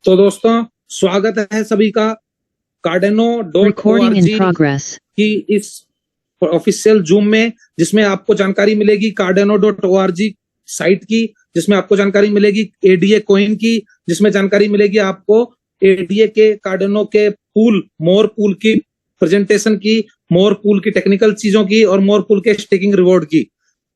तो दोस्तों स्वागत है सभी का Cardano.org की इस ऑफिशियल जूम में, जिसमें आपको जानकारी मिलेगी Cardano.org साइट की, जिसमें आपको जानकारी मिलेगी एडीए कॉइन की, जिसमें जानकारी मिलेगी आपको एडीए के कार्डेनो के पूल मोर पूल की प्रेजेंटेशन की, मोर पूल की टेक्निकल चीजों की और मोर पूल के स्टेकिंग रिवॉर्ड की।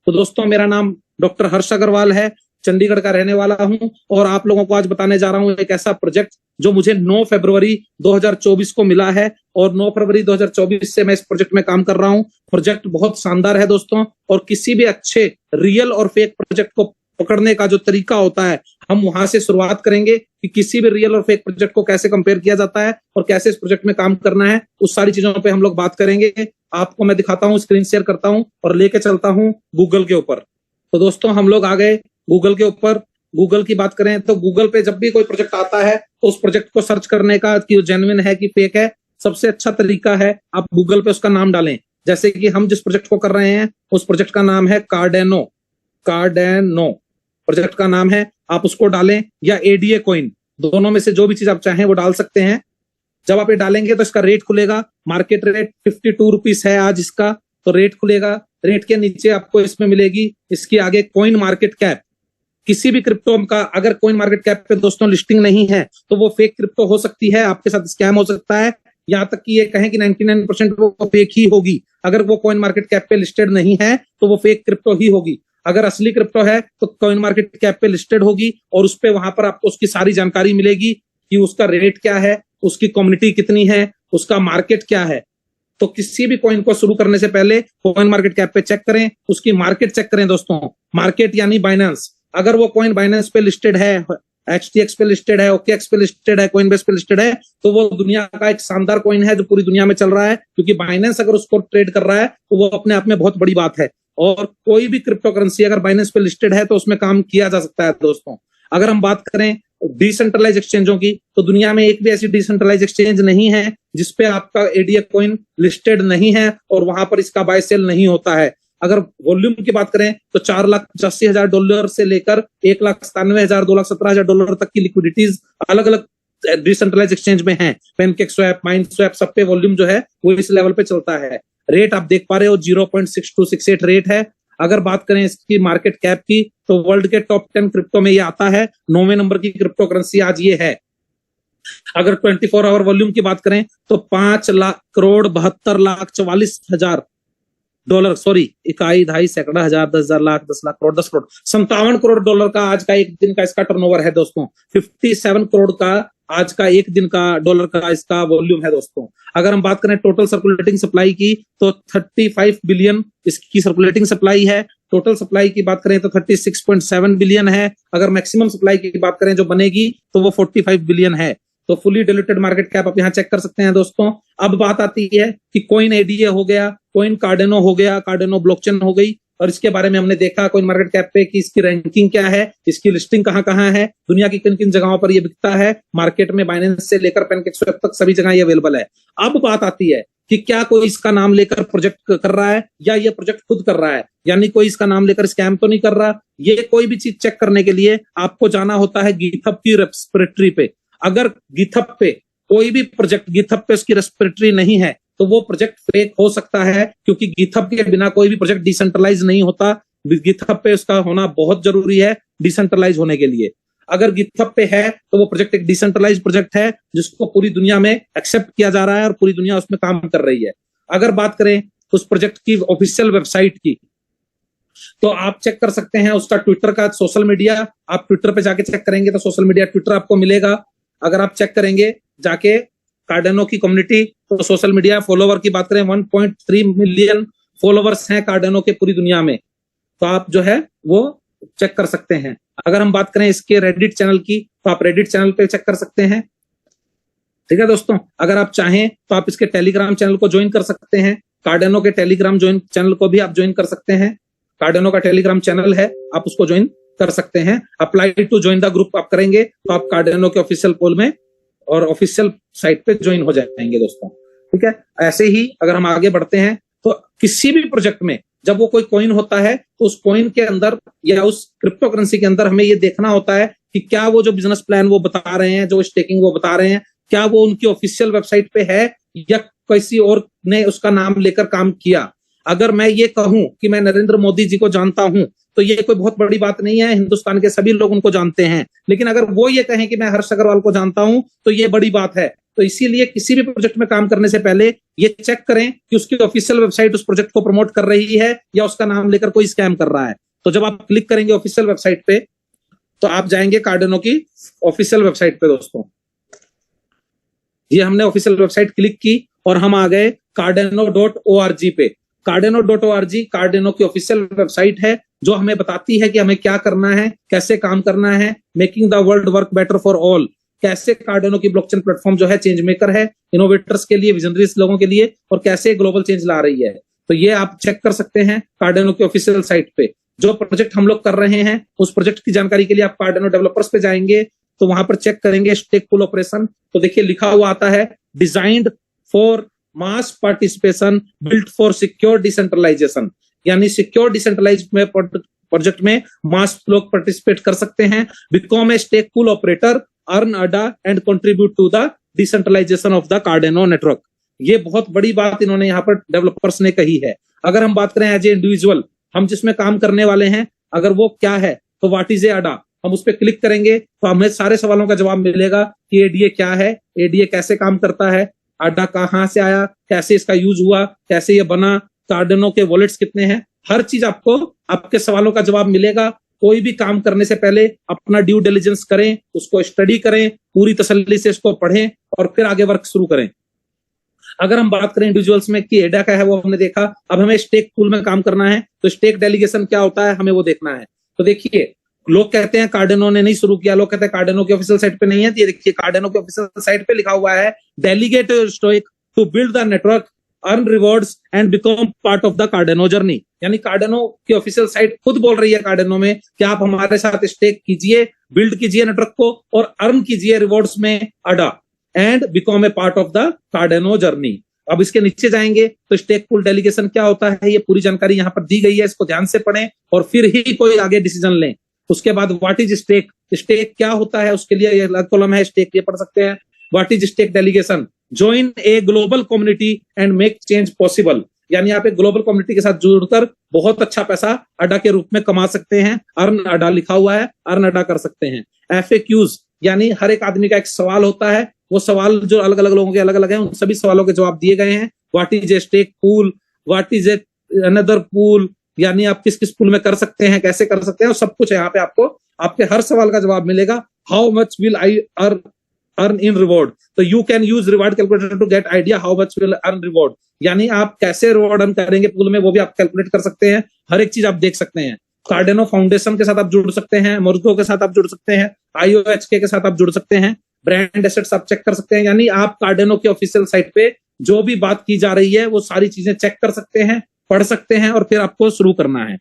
तो दोस्तों मेरा नाम डॉक्टर हर्ष अग्रवाल है, चंडीगढ़ का रहने वाला हूं और आप लोगों को आज बताने जा रहा हूं एक ऐसा प्रोजेक्ट जो मुझे 9 फरवरी 2024 को मिला है और 9 फरवरी 2024 से मैं इस प्रोजेक्ट में काम कर रहा हूं। प्रोजेक्ट बहुत शानदार है दोस्तों, और किसी भी अच्छे रियल और फेक प्रोजेक्ट को पकड़ने का जो तरीका होता है हम वहां से शुरुआत करेंगे कि किसी भी रियल और फेक प्रोजेक्ट को कैसे कंपेयर किया जाता है और कैसे इस प्रोजेक्ट में काम करना है, उस सारी चीजों पे हम लोग बात करेंगे। आपको मैं दिखाता हूं, स्क्रीन शेयर करता हूं और लेके चलता हूं गूगल के ऊपर। तो दोस्तों हम लोग आ गए गूगल के ऊपर। गूगल की बात करें तो गूगल पे जब भी कोई प्रोजेक्ट आता है तो उस प्रोजेक्ट को सर्च करने का कि जेन्युइन है कि फेक है, सबसे अच्छा तरीका है आप गूगल पे उसका नाम डालें। जैसे कि हम जिस प्रोजेक्ट को कर रहे हैं उस प्रोजेक्ट का नाम है कार्डेनो प्रोजेक्ट का नाम है, आप उसको डालें, या एडीए कॉइन, दोनों में से जो भी चीज आप चाहें वो डाल सकते हैं। जब आप ये डालेंगे तो इसका रेट खुलेगा, मार्केट रेट 52 रुपीज है आज इसका, तो रेट खुलेगा। रेट के नीचे आपको इसमें मिलेगी इसकी आगे कॉइन मार्केट कैप। किसी भी क्रिप्टो का अगर कॉइन मार्केट कैप पे दोस्तों लिस्टिंग नहीं है तो वो फेक क्रिप्टो हो सकती है, आपके साथ स्कैम हो सकता है, यहाँ तक कि ये कहें कि 99% वो फेक ही होगी। अगर वो कॉइन मार्केट कैप पे लिस्टेड नहीं है तो वो फेक क्रिप्टो ही होगी। अगर असली क्रिप्टो है तो कॉइन मार्केट कैप पे लिस्टेड होगी और उस पे वहां पर आपको उसकी सारी जानकारी मिलेगी कि उसका रेट क्या है, उसकी कम्युनिटी कितनी है, उसका मार्केट क्या है। तो किसी भी कॉइन को शुरू करने से पहले कॉइन मार्केट कैप पे चेक करें, उसकी मार्केट चेक करें दोस्तों। मार्केट यानी बाइनेंस, अगर वो कॉइन बाइनेंस पे लिस्टेड है, एचटीएक्स पे लिस्टेड है, ओकेएक्स पे लिस्टेड है, कॉइनबेस पे लिस्टेड है, तो वो दुनिया का एक शानदार कॉइन है जो पूरी दुनिया में चल रहा है, क्योंकि बाइनेंस अगर उसको ट्रेड कर रहा है तो वो अपने आप में बहुत बड़ी बात है। और कोई भी क्रिप्टो करेंसी अगर बाइनेंस पे लिस्टेड है तो उसमें काम किया जा सकता है दोस्तों। अगर हम बात करें डिसेंट्रलाइज एक्सचेंजों की, तो दुनिया में एक भी ऐसी डिसेंट्रलाइज एक्सचेंज नहीं है जिसपे आपका एडीए कॉइन लिस्टेड नहीं है और वहां पर इसका बाय सेल नहीं होता है। अगर वॉल्यूम की बात करें तो $4,85,000 से लेकर $1,97,000 $2,17,000 तक की लिक्विडिटीज अलग अलग डिसेंट्रलाइज एक्सचेंज में है। पेनकेक स्वैप, माइंड स्वैप, सब पे वॉल्यूम जो है वो इस लेवल पे चलता है। रेट आप देख पा रहे हो 0.6268 रेट है। अगर बात करें इसकी मार्केट कैप की तो वर्ल्ड के टॉप 10 क्रिप्टो में ये आता है, 9वें नंबर की क्रिप्टो करेंसी आज ये है। अगर 24 आवर वॉल्यूम की बात करें तो 5,72,44,000 सॉरी, इकाई, ढाई, सैकड़ा, हजार, 10,000, लाख, 10 लाख, करोड़, 10 करोड़, $57 का आज का एक दिन का इसका टर्नओवर है दोस्तों। 57 करोड़ का आज का एक दिन का डॉलर का इसका वॉल्यूम है दोस्तों। अगर हम बात करें टोटल सर्कुलेटिंग सप्लाई की तो 35 बिलियन इसकी सर्कुलेटिंग सप्लाई है। टोटल सप्लाई की बात करें तो 36.7 बिलियन है। अगर मैक्सिमम सप्लाई की बात करें जो बनेगी तो वो 45 बिलियन है। तो फुली डिल्यूटेड मार्केट कैप आप यहाँ चेक कर सकते हैं दोस्तों। अब बात आती है कि कॉइन एडीए हो गया, कॉइन कार्डेनो हो गया, कार्डेनो ब्लॉकचेन हो गई, और इसके बारे में हमने देखा कॉइन मार्केट कैप पे कि इसकी रैंकिंग क्या है, इसकी लिस्टिंग कहाँ कहाँ है, दुनिया की किन किन जगहों पर ये बिकता है। मार्केट में बाइनेंस से लेकर पेनकेक्सवैप तक सभी जगह ये अवेलेबल है। अब बात आती है कि क्या कोई इसका नाम लेकर प्रोजेक्ट कर रहा है या ये प्रोजेक्ट खुद कर रहा है, यानी कोई इसका नाम लेकर स्कैम तो नहीं कर रहा। ये कोई भी चीज चेक करने के लिए आपको जाना होता है गिथअप की रेस्पिरेटरी पे। अगर गिथअप पे कोई भी प्रोजेक्ट गिथअप पे उसकी रेस्पिरेटरी नहीं है तो वो प्रोजेक्ट फेक हो सकता है, क्योंकि गिथअप के बिना कोई भी प्रोजेक्ट डिसेंट्रलाइज नहीं होता। गिथअप पे उसका होना बहुत जरूरी है डिसेंट्रलाइज होने के लिए। अगर गिथअप पे है तो वो प्रोजेक्ट एक डिसेंट्रलाइज प्रोजेक्ट है जिसको पूरी दुनिया में एक्सेप्ट किया जा रहा है और पूरी दुनिया उसमें काम कर रही है। अगर बात करें उस प्रोजेक्ट की ऑफिशियल वेबसाइट की तो आप चेक कर सकते हैं उसका ट्विटर का सोशल मीडिया। आप ट्विटर पे जाके चेक करेंगे तो सोशल मीडिया ट्विटर आपको मिलेगा। अगर आप चेक करेंगे जाके कार्डेनो की कम्युनिटी तो सोशल मीडिया फॉलोवर की बात करें 1.3 मिलियन फॉलोवर्स हैं कार्डेनो के पूरी दुनिया में, तो आप जो है वो चेक कर सकते हैं। अगर हम बात करें इसके रेडिट चैनल की तो आप रेडिट चैनल पे चेक कर सकते हैं। ठीक है दोस्तों, अगर आप चाहें तो आप इसके टेलीग्राम चैनल को ज्वाइन कर सकते हैं। कार्डेनो के टेलीग्राम ज्वाइन चैनल को भी आप ज्वाइन कर सकते हैं। कार्डेनो का टेलीग्राम चैनल है, आप उसको ज्वाइन कर सकते हैं। Apply to join the group आप करेंगे तो आप कार्डेनो के ऑफिशियल पोल में और ऑफिशियल साइट पे ज्वाइन हो जाएंगे दोस्तों। ठीक है, ऐसे ही अगर हम आगे बढ़ते हैं तो किसी भी प्रोजेक्ट में जब वो कोई कॉइन होता है तो उस कॉइन के अंदर या उस क्रिप्टो करेंसी के अंदर हमें ये देखना होता है कि क्या वो जो बिजनेस प्लान वो बता रहे हैं, जो स्टेकिंग वो बता रहे हैं, क्या वो उनकी ऑफिशियल वेबसाइट पे है या किसी और ने उसका नाम लेकर काम किया। अगर मैं ये कहूं कि मैं नरेंद्र मोदी जी को जानता हूं तो ये कोई बहुत बड़ी बात नहीं है, हिंदुस्तान के सभी लोग उनको जानते हैं। लेकिन अगर वो ये कहें कि मैं हर्ष अग्रवाल को जानता हूं तो ये बड़ी बात है। तो इसीलिए किसी भी प्रोजेक्ट में काम करने से पहले ये चेक करें कि उसकी ऑफिशियल वेबसाइट उस प्रोजेक्ट को प्रमोट कर रही है या उसका नाम लेकर कोई स्कैम कर रहा है। तो जब आप क्लिक करेंगे ऑफिशियल वेबसाइट पे तो आप जाएंगे कार्डेनो की ऑफिशियल वेबसाइट पे दोस्तों। ये हमने ऑफिशियल वेबसाइट क्लिक की और हम आ गए cardano.org पे। cardano.org कार्डेनो की ऑफिशियल वेबसाइट है जो हमें बताती है कि हमें क्या करना है, कैसे काम करना है, making the world work better for all. कैसे कार्डेनो की ब्लॉकचेन प्लेटफॉर्म जो है चेंज मेकर है, इनोवेटर्स के लिए, विजनरीज लोगों के लिए, और कैसे ग्लोबल चेंज ला रही है। तो ये आप चेक कर सकते हैं कार्डेनो की ऑफिशियल साइट पे। जो प्रोजेक्ट हम लोग कर रहे हैं उस प्रोजेक्ट की जानकारी के लिए आप कार्डेनो डेवलपर्स पे जाएंगे तो वहां पर चेक करेंगे स्टेक पूल ऑपरेशन। तो देखिए लिखा हुआ आता है designed for mass participation built for secure decentralization, यानी सिक्योर डिसेंट्रलाइज में प्रोजेक्ट में मास लोग पार्टिसिपेट कर सकते हैं। Become a stake pool operator, earn ADA and contribute to the decentralization of the Cardano network. ये बहुत बड़ी बात इन्होंने यहाँ पर डेवलपर्स ने कही है। अगर हम बात करें एज ए इंडिविजुअल, हम जिसमें काम करने वाले हैं, अगर वो क्या है तो व्हाट इज ए अडा, हम उस पर क्लिक करेंगे तो हमें सारे सवालों का जवाब मिलेगा कि एडीए क्या है, एडीए कैसे काम करता है, अड्डा कहाँ से आया, कैसे इसका यूज हुआ, कैसे ये बना, कार्डेनो के वॉलेट्स कितने हैं, हर चीज आपको आपके सवालों का जवाब मिलेगा। कोई भी काम करने से पहले अपना ड्यू डिलिजेंस करें, उसको स्टडी करें, पूरी तसल्ली से इसको पढ़ें और फिर आगे वर्क शुरू करें। अगर हम बात करें इंडिविजुअल्स में कि एडा क्या है वो हमने देखा, अब हमें स्टेक पूल में काम करना है तो स्टेक डेलीगेशन क्या होता है हमें वो देखना है। तो देखिए लोग कहते हैं कार्डेनो ने नहीं शुरू किया, लोग कहते हैं कार्डेनो की ऑफिशियल साइट पे नहीं है। ये देखिए कार्डेनो की ऑफिशियल साइट पे लिखा हुआ है delegate stake to build the network, earn rewards and become part of the Cardano journey. यानी कार्डेनो की ऑफिशियल साइट खुद बोल रही है कार्डेनो में कि आप हमारे साथ स्टेक कीजिए, बिल्ड कीजिए नेटवर्क को और अर्न कीजिए रिवॉर्ड्स में ADA and become a part of the Cardano journey. अब इसके नीचे जाएंगे तो स्टेक पूल डेलीगेशन क्या होता है ये पूरी जानकारी यहाँ पर दी गई है, इसको ध्यान से पढ़ें और फिर ही कोई आगे डिसीजन लें। उसके बाद व्हाट इज स्टेक, स्टेक क्या होता है उसके लिए अलग कॉलम है, स्टेक ये पढ़ सकते हैं। What is stake delegation, join a global community and make change possible, यानी आप एक ग्लोबल कम्युनिटी के साथ जुड़कर बहुत अच्छा पैसा अडा के रूप में कमा सकते हैं। अर्न अडा लिखा हुआ है, अर्न अडा कर सकते हैं। FAQs यानी हर एक आदमी का एक सवाल होता है, वो सवाल जो अलग अलग लोगों के अलग अलग हैं उन सभी सवालों के जवाब दिए गए हैं। What is a stake pool, what is a another pool, यानी आप किस किस पूल में कर सकते हैं, कैसे कर सकते हैं, और सब कुछ यहाँ पे आपको आपके हर सवाल का जवाब मिलेगा। How much will I earn in reward, तो you can use reward calculator to get idea how much will earn reward, यानी आप कैसे रिवॉर्ड अर्न करेंगे पूल में वो भी आप कैलकुलेट कर सकते हैं। हर एक चीज आप देख सकते हैं। कार्डेनो फाउंडेशन के साथ आप जुड़ सकते हैं, मोर्गो के साथ आप जुड़ सकते हैं, IOHK के साथ आप जुड़ सकते हैं, ब्रांड एसेट्स आप चेक कर सकते हैं। यानी आप कार्डेनो की ऑफिशियल साइट पे जो भी बात की जा रही है वो सारी चीजें चेक कर सकते हैं, पढ़ सकते हैं और फिर आपको शुरू करना है।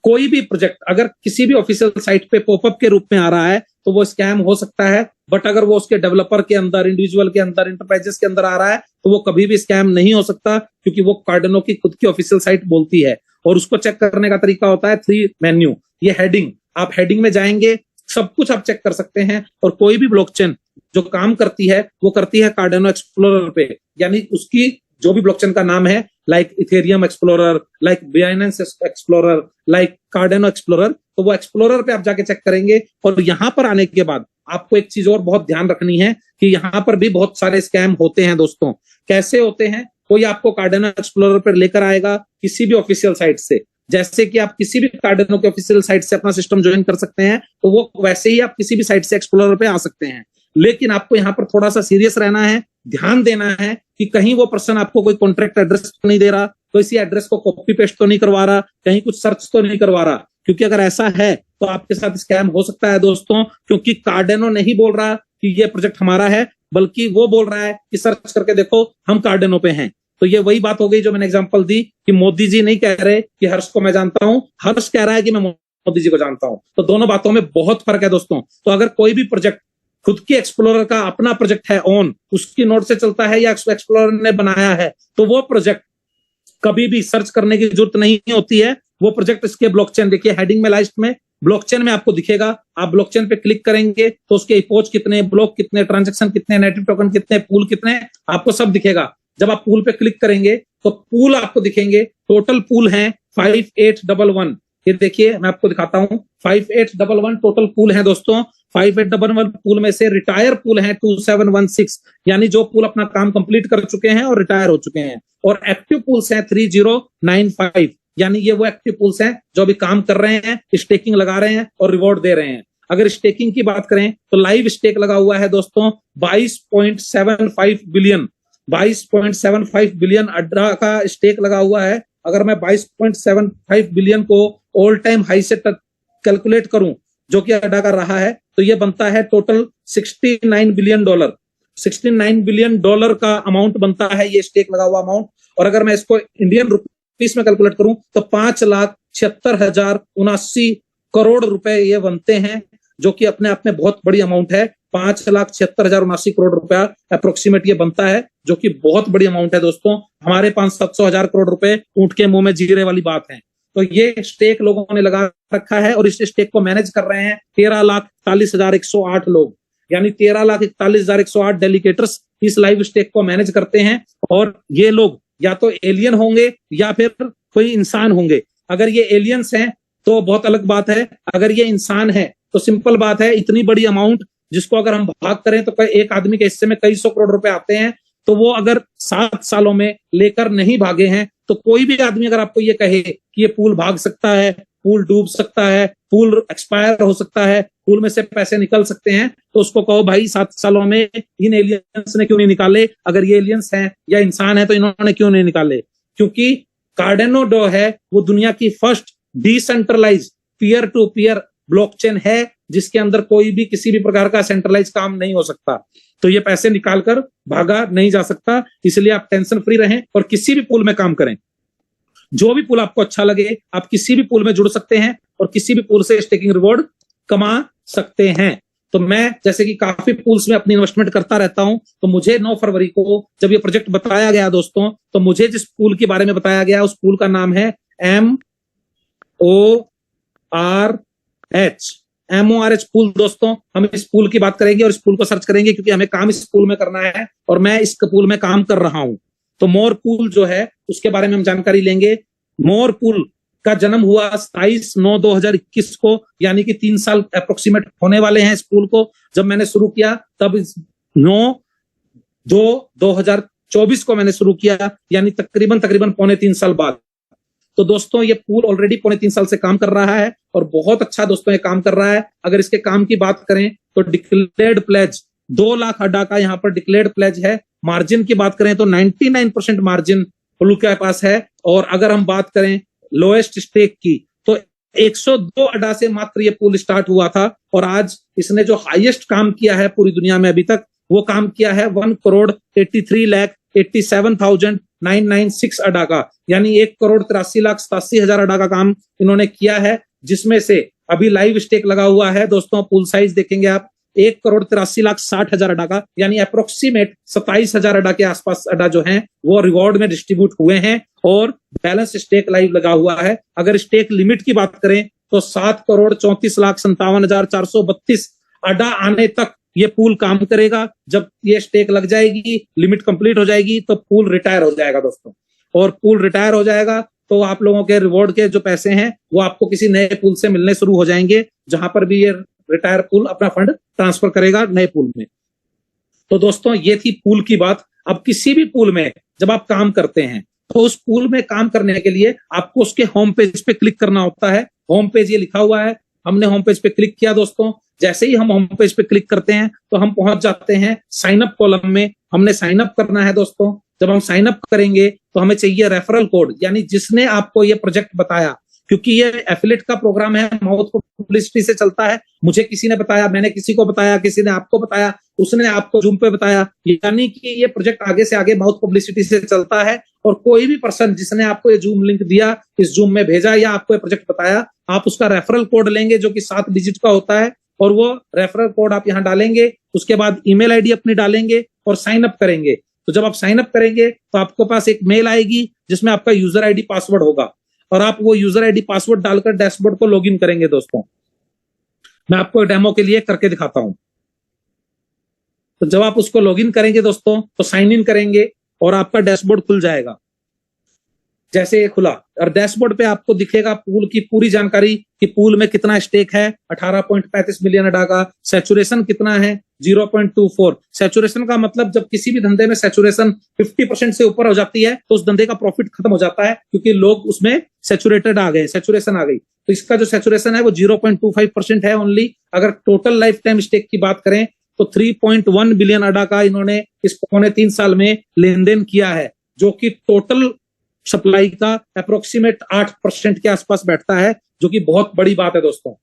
कोई भी प्रोजेक्ट अगर किसी भी ऑफिशियल साइट पे पॉपअप के रूप में आ रहा है तो वो स्कैम हो सकता है, बट अगर वो उसके डेवलपर के अंदर, इंडिविजुअल के अंदर, इंटरप्राइजेस के अंदर आ रहा है तो वो कभी भी स्कैम नहीं हो सकता, क्योंकि वो कार्डेनो की खुद की ऑफिशियल साइट बोलती है। और उसको चेक करने का तरीका होता है 3 मेन्यू। ये हेडिंग, आप हेडिंग में जाएंगे सब कुछ आप चेक कर सकते हैं। और कोई भी ब्लॉकचेन जो काम करती है वो करती है कार्डेनो एक्सप्लोरर पे, यानी उसकी जो भी ब्लॉकचेन का नाम है, like Ethereum explorer, like Binance explorer, like कार्डेनो explorer, तो वो एक्सप्लोरर पे आप जाके चेक करेंगे। और यहां पर आने के बाद आपको एक चीज और बहुत ध्यान रखनी है कि यहाँ पर भी बहुत सारे स्कैम होते हैं दोस्तों। कैसे होते हैं, कोई आपको कार्डेनो एक्सप्लोरर पर लेकर आएगा किसी भी ऑफिशियल साइट से, जैसे कि आप किसी भी कार्डेनो के ऑफिशियल साइट से अपना सिस्टम ज्वाइन कर सकते हैं, तो वो वैसे ही आप किसी भी साइट से एक्सप्लोरर पे आ सकते हैं। लेकिन आपको यहाँ पर थोड़ा सा सीरियस रहना है, ध्यान देना है कि कहीं वो पर्सन आपको कोई कॉन्ट्रैक्ट एड्रेस तो नहीं दे रहा, तो इसी एड्रेस को कॉपी पेस्ट तो नहीं करवा रहा, कहीं कुछ सर्च तो नहीं करवा रहा, क्योंकि अगर ऐसा है तो आपके साथ स्कैम हो सकता है दोस्तों। क्योंकि कार्डेनो नहीं बोल रहा कि ये प्रोजेक्ट हमारा है, बल्कि वो बोल रहा है कि सर्च करके देखो हम कार्डेनो पे हैं। तो ये वही बात हो गई जो मैंने एग्जांपल दी कि मोदी जी नहीं कह रहे कि हर्ष को मैं जानता हूं, हर्ष कह रहा है कि मैं मोदी जी को जानता हूं। तो दोनों बातों में बहुत फर्क है दोस्तों। तो अगर कोई भी प्रोजेक्ट खुद की एक्सप्लोरर का अपना प्रोजेक्ट है ऑन, उसकी नोट से चलता है या एक्सप्लोरर ने बनाया है, तो वो प्रोजेक्ट कभी भी सर्च करने की जरूरत नहीं होती है। वो प्रोजेक्ट इसके ब्लॉकचेन, देखिए हेडिंग में लास्ट में ब्लॉकचेन में आपको दिखेगा। आप ब्लॉकचेन पे क्लिक करेंगे तो उसके इपोच कितने, ब्लॉक कितने, ट्रांजैक्शन कितने, नेटिव टोकन कितने, पूल कितने, आपको सब दिखेगा। जब आप पूल पे क्लिक करेंगे तो पूल आपको दिखेंगे। टोटल पूल है 5811। ये देखिए मैं आपको दिखाता हूं, 5811 टोटल पूल है दोस्तों। 5811 पूल में से रिटायर पूल है 2716, यानी जो पूल अपना काम कंप्लीट कर चुके हैं और रिटायर हो चुके हैं। और एक्टिव पूल्स हैं 3095, यानी ये वो एक्टिव पूल्स हैं जो अभी काम कर रहे हैं, स्टेकिंग लगा रहे हैं और रिवॉर्ड दे रहे हैं। अगर स्टेकिंग की बात करें तो लाइव स्टेक लगा हुआ है दोस्तों 22.75 बिलियन। 22.75 बिलियन अड्डा का स्टेक लगा हुआ है। अगर मैं 22.75 बिलियन को ऑल टाइम हाई से कैलकुलेट करूं जो कि अड्डा का रहा है, तो ये बनता है टोटल $69 बिलियन। $69 बिलियन का अमाउंट बनता है ये स्टेक लगा हुआ अमाउंट। और अगर मैं इसको इंडियन रुपीस में कैलकुलेट करूं तो 5,76,079 करोड़ रुपए ये बनते हैं, जो कि अपने आप में बहुत बड़ी अमाउंट है। 5,76,079 करोड़ रुपया अप्रोक्सीमेट ये बनता है, जो कि बहुत बड़ी अमाउंट है दोस्तों। हमारे 500-700 करोड़ रुपए ऊंट के मुंह में जीरे वाली बात है। तो ये स्टेक लोगों ने लगा रखा है और इस स्टेक को मैनेज कर रहे हैं 13,41,108 लोग, यानी 13,41,108 डेलीगेटर्स इस लाइव स्टेक को मैनेज करते हैं। और ये लोग या तो एलियन होंगे या फिर कोई इंसान होंगे। अगर ये एलियंस हैं तो बहुत अलग बात है, अगर ये इंसान है तो सिंपल बात है, इतनी बड़ी अमाउंट जिसको अगर हम भाग करें तो एक आदमी के हिस्से में कई सौ करोड़ रुपए आते हैं, तो वो अगर 7 सालों में लेकर नहीं भागे हैं, तो कोई भी आदमी अगर आपको ये कहे कि ये पूल भाग सकता है, पूल डूब सकता है, पूल एक्सपायर हो सकता है, पूल में से पैसे निकल सकते हैं, तो उसको कहो भाई 7 सालों में इन एलियंस ने क्यों नहीं निकाले। अगर ये एलियंस हैं या इंसान है तो इन्होंने क्यों नहीं निकाले? क्योंकि कार्डेनो डो है वो दुनिया की first decentralize peer to peer blockchain है, जिसके अंदर कोई भी किसी भी प्रकार का सेंट्रलाइज काम नहीं हो सकता। तो ये पैसे निकालकर भागा नहीं जा सकता, इसलिए आप टेंशन फ्री रहें और किसी भी पूल में काम करें। जो भी पूल आपको अच्छा लगे आप किसी भी पूल में जुड़ सकते हैं और किसी भी पूल से स्टेकिंग रिवॉर्ड कमा सकते हैं। तो मैं जैसे कि काफी पूल्स में अपनी इन्वेस्टमेंट करता रहता हूं, तो मुझे 9 फरवरी को जब ये प्रोजेक्ट बताया गया दोस्तों, तो मुझे जिस पूल के बारे में बताया गया उस पूल का नाम है MORH पूल। दोस्तों हम इस पूल की बात करेंगे और इस पूल को सर्च करेंगे क्योंकि हमें काम इस पूल में करना है और मैं इस पूल में काम कर रहा हूं। तो मोर पूल जो है उसके बारे में हम जानकारी लेंगे। मोर पूल का जन्म हुआ 27/9/2021 को, यानी कि 3 साल अप्रोक्सीमेट होने वाले हैं इस पूल को। जब मैंने शुरू किया तब 9/2/2024 को मैंने शुरू किया, यानी तकरीबन पौने 3 साल बाद। तो दोस्तों ये पूल ऑलरेडी पौने 3 साल से काम कर रहा है और बहुत अच्छा दोस्तों ये काम कर रहा है। अगर इसके काम की बात करें तो डिक्लेयर्ड प्लेज 2 लाख अड्डा का यहाँ पर डिक्लेयर्ड प्लेज है। मार्जिन की बात करें तो 99% मार्जिन पुल के पास है। और अगर हम बात करें लोएस्ट स्टेक की तो 102 अड्डा से मात्र ये पुल स्टार्ट हुआ था और आज इसने जो हाईएस्ट काम किया है पूरी दुनिया में अभी तक, वो काम किया है 1,83,87,996 अड्डा का, यानी 1,83,87,000 अड्डा का काम इन्होंने किया है। जिसमें से अभी लाइव स्टेक लगा हुआ है दोस्तों, पुल साइज देखेंगे आप 1,83,60,000 अड्डा का, यानी अप्रोक्सीमेट 27,000 अड्डा के आसपास अड्डा जो हैं वो रिवॉर्ड में डिस्ट्रीब्यूट हुए हैं और बैलेंस स्टेक लाइव लगा हुआ है। अगर स्टेक लिमिट की बात करें तो 7,34,57,432 अड्डा आने तक ये पूल काम करेगा। जब ये स्टेक लग जाएगी, लिमिट कंप्लीट हो जाएगी, तो पूल रिटायर हो जाएगा दोस्तों। और पूल रिटायर हो जाएगा तो आप लोगों के रिवॉर्ड के जो पैसे हैं वो आपको किसी नए पूल से मिलने शुरू हो जाएंगे, जहां पर भी ये रिटायर पूल अपना फंड ट्रांसफर करेगा नए पूल में। तो दोस्तों ये थी पूल की बात। अब किसी भी पूल में जब आप काम करते हैं तो उस पूल में काम करने के लिए आपको उसके होम पेज पे क्लिक करना होता है। होम पेज ये लिखा हुआ है, हमने होम पेज पे क्लिक किया दोस्तों। जैसे ही हम होम पेज पे क्लिक करते हैं तो हम पहुंच जाते हैं साइन अप कॉलम में। हमने साइन अप करना है दोस्तों। जब हम साइन अप करेंगे तो हमें चाहिए रेफरल कोड, यानी जिसने आपको ये प्रोजेक्ट बताया, क्योंकि ये एफिलिएट का प्रोग्राम है, माउथ पब्लिसिटी से चलता है। मुझे किसी ने बताया, मैंने किसी को बताया, किसी ने आपको बताया, उसने आपको जूम पे बताया, यानी कि ये प्रोजेक्ट आगे से आगे माउथ पब्लिसिटी से चलता है। और कोई भी पर्सन जिसने आपको ये जूम लिंक दिया, इस जूम में भेजा या आपको ये प्रोजेक्ट बताया, आप उसका रेफरल कोड लेंगे जो कि 7 डिजिट का होता है और वो रेफरल कोड आप यहाँ डालेंगे। उसके बाद ईमेल आईडी अपनी डालेंगे और साइन अप करेंगे। तो जब आप साइन अप करेंगे तो आपके पास एक मेल आएगी जिसमें आपका यूजर आईडी पासवर्ड होगा और आप वो यूजर आईडी पासवर्ड डालकर डैशबोर्ड को लॉगिन करेंगे दोस्तों। मैं आपको डेमो के लिए करके दिखाता हूं। तो जब आप उसको लॉगिन करेंगे दोस्तों, तो साइन इन करेंगे और आपका डैशबोर्ड खुल जाएगा। जैसे ये खुला और डैशबोर्ड पे आपको दिखेगा पूल की पूरी जानकारी कि पूल में कितना स्टेक है, 18.35 मिलियन अडा का। सैचुरेशन कितना है, 0.24। सैचुरेशन का मतलब जब किसी भी धंधे में सैचुरेशन 50% से ऊपर हो जाती है तो उस धंधे का प्रॉफिट खत्म हो जाता है, क्योंकि लोग उसमें सैचुरेटेड आ गए, सैचुरेशन आ गई। तो इसका जो सैचुरेशन है वो 0.25% है ओनली। अगर टोटल लाइफ टाइम स्टेक की बात करें तो 3.1 बिलियन अडा का इन्होंने इस 3.25 साल में लेन देन किया है, जो कि टोटल सप्लाई का अप्रोक्सीमेट 8% के आसपास बैठता है, जो कि बहुत बड़ी बात है दोस्तों।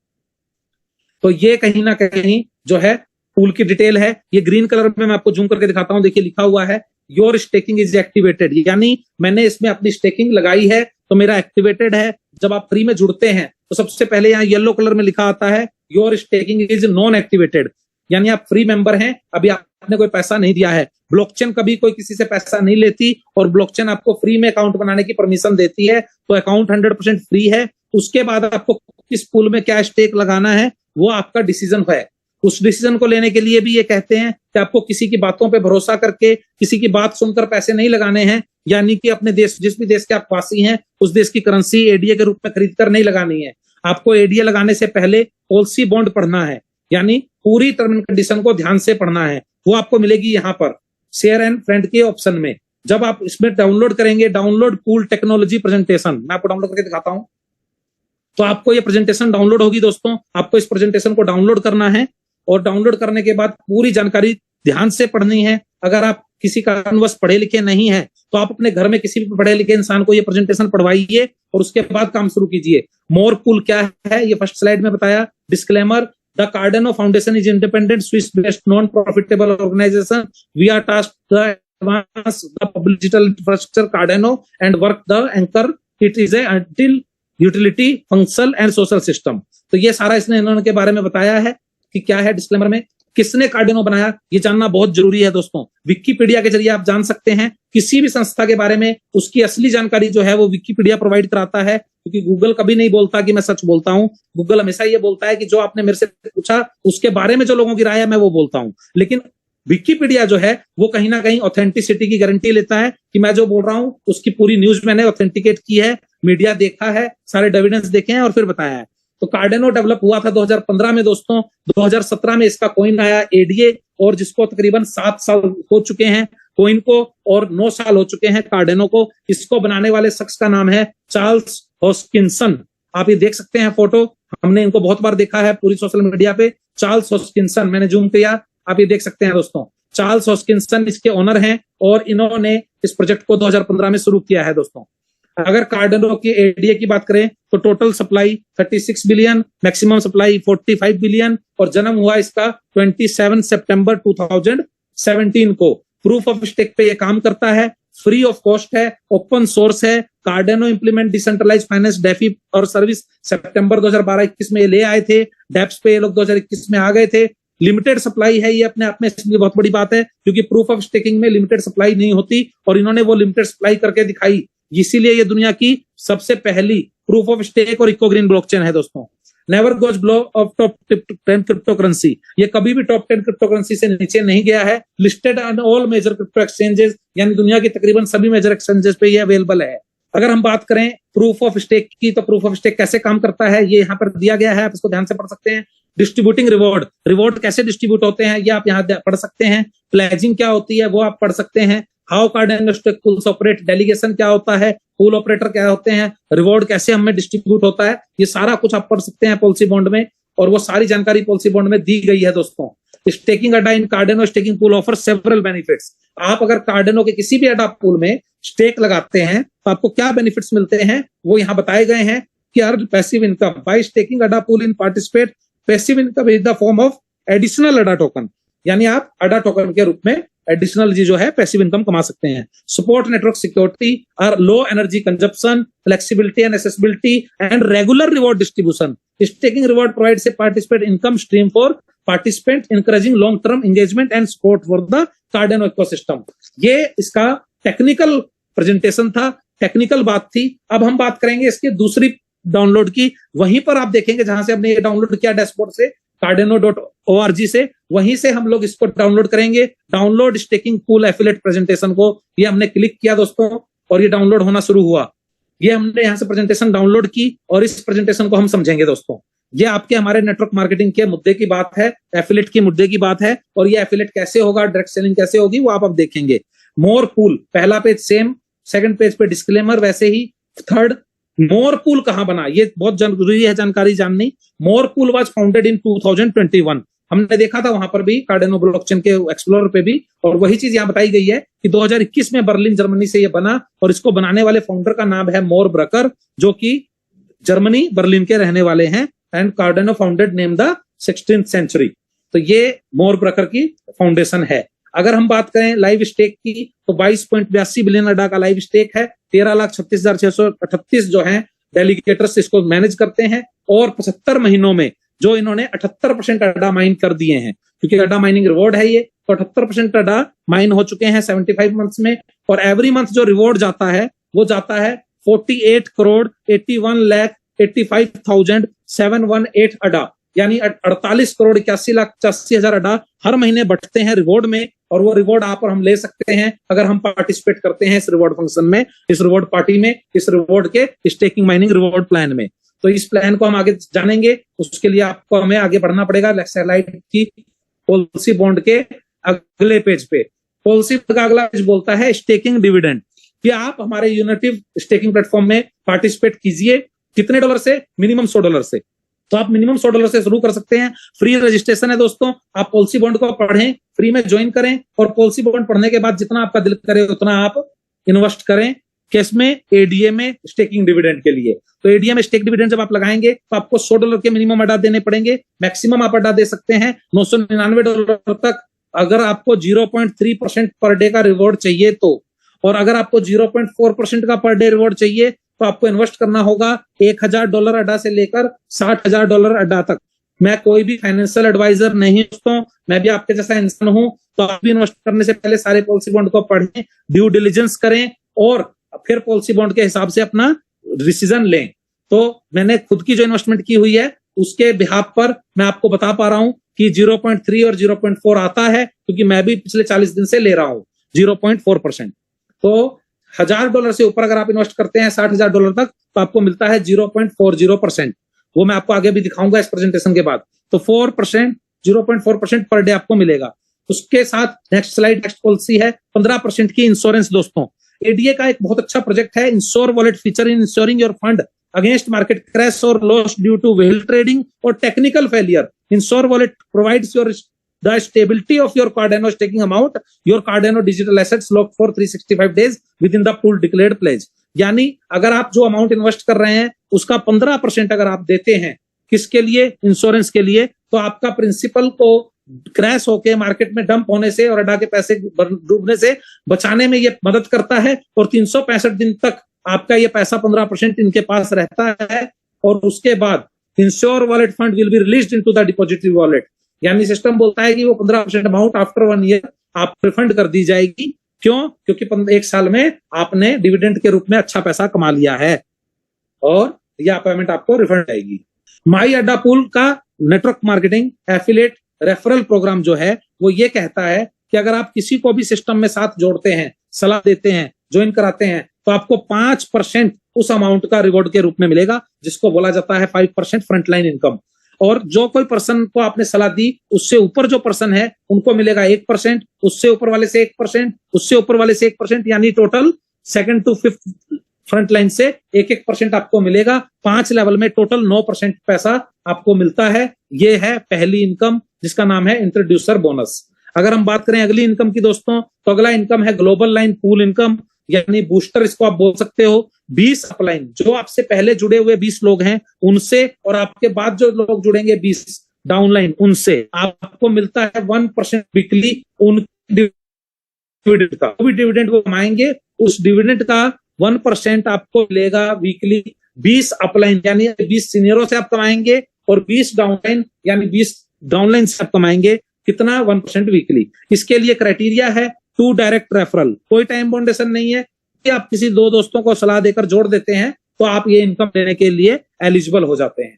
तो ये कहीं ना कहीं जो है पूल की डिटेल है। ये ग्रीन कलर में मैं आपको जूम करके दिखाता हूं, देखिए लिखा हुआ है योर स्टेकिंग इज एक्टिवेटेड, यानी मैंने इसमें अपनी स्टेकिंग लगाई है तो मेरा एक्टिवेटेड है। जब आप फ्री में जुड़ते हैं तो सबसे पहले यहाँ येलो कलर में लिखा आता है your staking is non activated, यानी आप फ्री मेंबर हैं, अभी आपने कोई पैसा नहीं दिया है। ब्लॉकचेन कभी कोई किसी से पैसा नहीं लेती और ब्लॉकचेन आपको फ्री में अकाउंट बनाने की परमिशन देती है, तो अकाउंट 100% फ्री है। उसके बाद आपको किस पूल में क्या स्टेक लगाना है वो आपका डिसीजन है। उस डिसीजन को लेने के लिए भी ये कहते हैं कि आपको किसी की बातों पे भरोसा करके किसी की बात सुनकर पैसे नहीं लगाने हैं, यानी कि अपने देश, जिस भी देश के आप वासी हैं उस देश की करेंसी एडीए के रूप में खरीद कर नहीं लगानी है। आपको एडीए लगाने से पहले पॉलिसी बॉन्ड पढ़ना है, यानी पूरी टर्म एंड कंडीशन को ध्यान से पढ़ना है। वो आपको मिलेगी यहाँ पर शेयर एंड फ्रेंड के ऑप्शन में। जब आप इसमें डाउनलोड करेंगे, डाउनलोड पूल टेक्नोलॉजी प्रेजेंटेशन, मैं आपको डाउनलोड करके दिखाता हूं। तो आपको ये प्रेजेंटेशन डाउनलोड होगी दोस्तों, आपको इस प्रेजेंटेशन को डाउनलोड करना है और डाउनलोड करने के बाद पूरी जानकारी ध्यान से पढ़नी है। अगर आप किसी कारणवश पढ़े लिखे नहीं है तो आप अपने घर में किसी भी पढ़े लिखे इंसान को ये प्रेजेंटेशन पढ़वाइए और उसके बाद काम शुरू कीजिए। मोर पूल क्या है, ये फर्स्ट स्लाइड में बताया। Disclaimer, the Cardano Foundation is independent Swiss-based non-profitable organization. We are tasked to advance the public digital infrastructure Cardano and work the anchor. It is a until utility, functional and social system. तो ये सारा इसने इन्होंने के बारे में बताया है कि क्या है डिस्क्लेमर में, किसने कार्डिनो बनाया, ये जानना बहुत जरूरी है दोस्तों। विकिपीडिया के जरिए आप जान सकते हैं किसी भी संस्था के बारे में, उसकी असली जानकारी जो है वो विकिपीडिया प्रोवाइड कराता है, क्योंकि गूगल कभी नहीं बोलता कि मैं सच बोलता हूं। गूगल हमेशा ये बोलता है कि जो आपने मेरे से पूछा उसके बारे में जो लोगों की राय है मैं वो बोलता हूं। लेकिन विकिपीडिया जो है वो कहीं ना कहीं ऑथेंटिसिटी की गारंटी लेता है कि मैं जो बोल रहा हूं उसकी पूरी न्यूज मैंने ऑथेंटिकेट की है, मीडिया देखा है, सारे एविडेंस देखे हैं और फिर बताया है। तो कार्डिनो डेवलप हुआ था 2015 में दोस्तों। 2017 में इसका कॉइन आया एडीए, और जिसको तकरीबन 7 साल हो चुके हैं कॉइन को और 9 साल हो चुके हैं कार्डिनो को। इसको बनाने वाले शख्स का नाम है चार्ल्स हॉस्किंसन। आप ये देख सकते हैं फोटो, हमने इनको बहुत बार देखा है पूरी सोशल मीडिया पे। चार्ल्स हॉस्किंसन, मैंने जूम किया, आप ये देख सकते हैं दोस्तों। चार्ल्स हॉस्किंसन इसके ओनर हैं और इन्होंने इस प्रोजेक्ट को 2015 में शुरू किया है दोस्तों। अगर कार्डिनो की एडीए की बात करें तो total supply 36 billion, maximum supply 45 billion, और जन्म हुआ इसका 27 सितंबर 2017 को। प्रूफ ऑफ स्टेक पे ये काम करता है, फ्री ऑफ कॉस्ट है, ओपन सोर्स है। कार्डिनो इंप्लीमेंट डिसेंट्रलाइज फाइनेंस डेफी और सर्विस सितंबर 2012-21 में ये ले आए थे। डेप्स पे ये लोग 2021 में आ गए थे। लिमिटेड सप्लाई है, ये अपने आप में इसलिए बहुत बड़ी बात है क्योंकि प्रूफ ऑफ स्टेकिंग में लिमिटेड सप्लाई नहीं होती और इन्होंने वो लिमिटेड सप्लाई करके दिखाई, इसीलिए ये दुनिया की सबसे पहली प्रूफ ऑफ स्टेक और इको ग्रीन ब्लॉकचेन है दोस्तों। Never goes below of top 10 crypto currency, ये कभी भी टॉप 10 क्रिप्टो करेंसी से नीचे नहीं गया है। Listed on all major crypto exchanges, यानी दुनिया की तकरीबन सभी मेजर एक्सचेंजेस पे ये अवेलेबल है। अगर हम बात करें प्रूफ ऑफ स्टेक की, तो प्रूफ ऑफ स्टेक कैसे काम करता है ये यहाँ पर दिया गया है, आप इसको ध्यान से पढ़ सकते हैं। डिस्ट्रीब्यूटिंग रिवॉर्ड, रिवॉर्ड कैसे डिस्ट्रीब्यूट होते हैं ये आप यहाँ पढ़ सकते हैं। प्लेजिंग क्या होती है वो आप पढ़ सकते हैं। How Cardano stake pools operate, delegation क्या होता है, पूल ऑपरेटर क्या होते हैं, रिवॉर्ड कैसे हमें डिस्ट्रीब्यूट होता है, ये सारा कुछ आप पढ़ सकते हैं पॉलिसी बॉन्ड में, और वो सारी जानकारी पॉलिसी बॉन्ड में दी गई है दोस्तों। Staking ADA in Cardano staking pool offer several benefits. आप अगर कार्डिनो के किसी भी अड्डा पूल में स्टेक लगाते हैं तो आपको क्या बेनिफिट्स मिलते हैं वो यहाँ बताए गए हैं कि earn passive income by staking ADA pool in participate. Passive income is the form of additional ADA token, यानी आप अड्डा टोकन के रूप में एडिशनल जो है पैसिव इनकम कमा सकते हैं। सपोर्ट नेटवर्क सिक्योरिटी और low energy consumption, flexibility and accessibility and regular reward distribution. Staking reward provides a participate income stream for participant, encouraging long term engagement and support for the Cardano ecosystem। ये इसका technical presentation था, technical बात थी। अब हम बात करेंगे इसके दूसरी डाउनलोड की। वहीं पर आप देखेंगे जहां से हमने ये डाउनलोड किया डैशबोर्ड से, cardano.org से, वहीं से हम लोग इसको डाउनलोड करेंगे। Download staking pool affiliate presentation को, ये हमने क्लिक किया दोस्तों और ये डाउनलोड होना शुरू हुआ। ये हमने यहाँ से प्रेजेंटेशन डाउनलोड की और इस प्रेजेंटेशन को हम समझेंगे दोस्तों। ये आपके हमारे नेटवर्क मार्केटिंग के मुद्दे की बात है, एफिलिएट की मुद्दे की बात है, और ये एफिलिएट कैसे होगा, डायरेक्ट सेलिंग कैसे होगी, वो आप अब देखेंगे। मोर पूल, पहला पेज सेम, सेकंड पेज पे डिस्क्लेमर वैसे ही, थर्ड मोर पूल कहां बना, ये बहुत जरूरी है जानकारी जाननी। मोर पूल वाज फाउंडेड इन 2021, हमने देखा था वहां पर भी कार्डेनो ब्लॉकचेन के एक्सप्लोरर पे भी, और वही चीज यहाँ बताई गई है कि 2021 में बर्लिन जर्मनी से ये बना, और इसको बनाने वाले फाउंडर का नाम है मोर ब्रकर, जो कि जर्मनी बर्लिन के रहने वाले हैं। And Cardano founded name the 16th century, तो ये मोर ब्रकर की फाउंडेशन है। अगर हम बात करें लाइव स्टेक की, तो 22.82 बिलियन अड्डा का लाइव स्टेक है। 13,36,638 जो है डेलीगेटर्स इसको मैनेज करते हैं, और 75 महीनों में जो इन्होंने 78% अड्डा माइन कर दिए हैं, क्योंकि अड्डा माइनिंग रिवॉर्ड है ये, तो 78% अड्डा माइन हो चुके हैं 75 मंथ्स में। और एवरी मंथ जो रिवॉर्ड जाता है वो जाता है 48,81,85,718 अड्डा, यानी 48,81,85,000 अड्डा हर महीने बढ़ते हैं रिवॉर्ड में। और वो रिवॉर्ड आप और हम ले सकते हैं अगर हम पार्टिसिपेट करते हैं इस रिवॉर्ड फंक्शन में, इस रिवॉर्ड पार्टी में, इस रिवॉर्ड के स्टेकिंग माइनिंग रिवॉर्ड प्लान में। तो इस प्लान को हम आगे जानेंगे, उसके लिए आपको हमें आगे बढ़ना पड़ेगा। स्लाइड की पॉलिसी बॉन्ड के अगले पेज पे, पॉलिसी का अगला पेज बोलता है स्टेकिंग डिविडेंड, कि आप हमारे यूनिटिव स्टेकिंग प्लेटफॉर्म में पार्टिसिपेट कीजिए। कितने डॉलर से? मिनिमम $100 से। तो आप मिनिमम $100 से शुरू कर सकते हैं। फ्री रजिस्ट्रेशन है दोस्तों, आप पॉलिसी बॉन्ड को पढ़ें, फ्री में ज्वाइन करें, और पॉलिसी बॉन्ड पढ़ने के बाद जितना आपका दिल करे उतना आप इन्वेस्ट करें। किस में? एडीए में स्टेकिंग डिविडेंड के लिए। तो एडीए में स्टेक डिविडेंड जब आप लगाएंगे तो आपको $100 के मिनिमम अड्डा देने पड़ेंगे। मैक्सिमम आप अड्डा दे सकते हैं $999 तक, अगर आपको 0.3% पर डे का रिवॉर्ड चाहिए तो। और अगर आपको 0.4% का पर डे रिवॉर्ड चाहिए तो आपको इन्वेस्ट करना होगा $1,000 अड्डा से लेकर $60,000 अड्डा तक। मैं कोई भी फाइनेंशियल एडवाइजर नहीं दोस्तों, मैं भी आपके जैसा इंसान हूं। तो आप भी इन्वेस्ट करने से पहले सारे पॉलिसी बॉन्ड को पढ़ें, ड्यू डिलिजेंस करें, और फिर पॉलिसी बॉन्ड के हिसाब से अपना डिसीजन लें। तो मैंने खुद की जो इन्वेस्टमेंट की हुई है उसके बिहाफ पर मैं आपको बता पा रहा हूं कि 0.3 और 0.4 आता है, क्योंकि मैं भी पिछले 40 दिन से ले रहा हूं 0.4%। तो $1,000 से ऊपर अगर आप इन्वेस्ट करते हैं $60,000 तक, तो आपको मिलता है 0.40%। वो मैं आपको आगे भी दिखाऊंगा इस प्रेजेंटेशन के बाद। तो 4%, 0.4% पर डे आपको मिलेगा। उसके साथ नेक्स्ट स्लाइड, नेक्स्ट पॉलिसी है 15% की इंश्योरेंस दोस्तों। एडीए का एक बहुत अच्छा प्रोजेक्ट है, insure wallet feature in insuring your fund against market crash और loss due to wheel trading और technical failure. Insure wallet provides your the stability of your Cardano staking amount, your Cardano digital assets locked for 365 days within the pool declared pledge। यानी अगर आप जो amount invest कर रहे हैं उसका 15% अगर आप देते हैं, किसके लिए? इंश्योरेंस के लिए, तो आपका प्रिंसिपल को क्रैश होके मार्केट में डंप होने से और अड्डा के पैसे डूबने से बचाने में ये मदद करता है। और 365 दिन तक आपका ये पैसा 15% इनके पास रहता है, और उसके बाद ensure wallet fund will be released into the depository wallet. यानी सिस्टम बोलता है कि वो 15% अमाउंट आफ्टर 1 ईयर आप रिफंड कर दी जाएगी। क्यों? क्योंकि 1 साल में आपने डिविडेंड के रूप में अच्छा पैसा कमा लिया है, और यह पेमेंट आपको रिफंड आएगी। माई अड्डा पूल का network marketing affiliate referral program जो है वो ये कहता है कि अगर आप किसी को भी सिस्टम में साथ जोड़ते हैं, सलाह देते हैं, ज्वाइन कराते हैं, तो आपको 5% उस अमाउंट का रिवॉर्ड के रूप में मिलेगा, जिसको बोला जाता है 5% फ्रंटलाइन इनकम। और जो कोई पर्सन को आपने सलाह दी, उससे ऊपर जो पर्सन है उनको मिलेगा 1%, उससे ऊपर वाले से 1%, उससे ऊपर वाले से 1%, यानी total 2nd to 5th front line से 1% आपको मिलेगा। 5 लेवल में टोटल 9% पैसा आपको मिलता है। ये है पहली इनकम, जिसका नाम है इंट्रोड्यूसर बोनस। अगर हम बात करें अगली इनकम की दोस्तों, तो अगला इनकम है ग्लोबल लाइन पूल इनकम, यानी बूस्टर इसको आप बोल सकते हो। 20 अपलाइन, जो आपसे पहले जुड़े हुए 20 लोग हैं उनसे, और आपके बाद जो लोग जुड़ेंगे 20 डाउनलाइन, उनसे आपको मिलता है 1% वीकली उन डिविडेंड का। भी डिविडेंड वो कमाएंगे, उस डिविडेंड का 1% आपको मिलेगा वीकली। 20 अपलाइन यानी 20 सीनियरों से आप कमाएंगे, और 20 डाउनलाइन यानी 20 डाउनलाइन से आप कमाएंगे कितना? 1% वीकली। इसके लिए क्राइटेरिया है 2 डायरेक्ट रेफरल, कोई टाइम बाउंडेशन नहीं है। आप किसी 2 दोस्तों को सलाह देकर जोड़ देते हैं तो आप ये इनकम लेने के लिए एलिजिबल हो जाते हैं।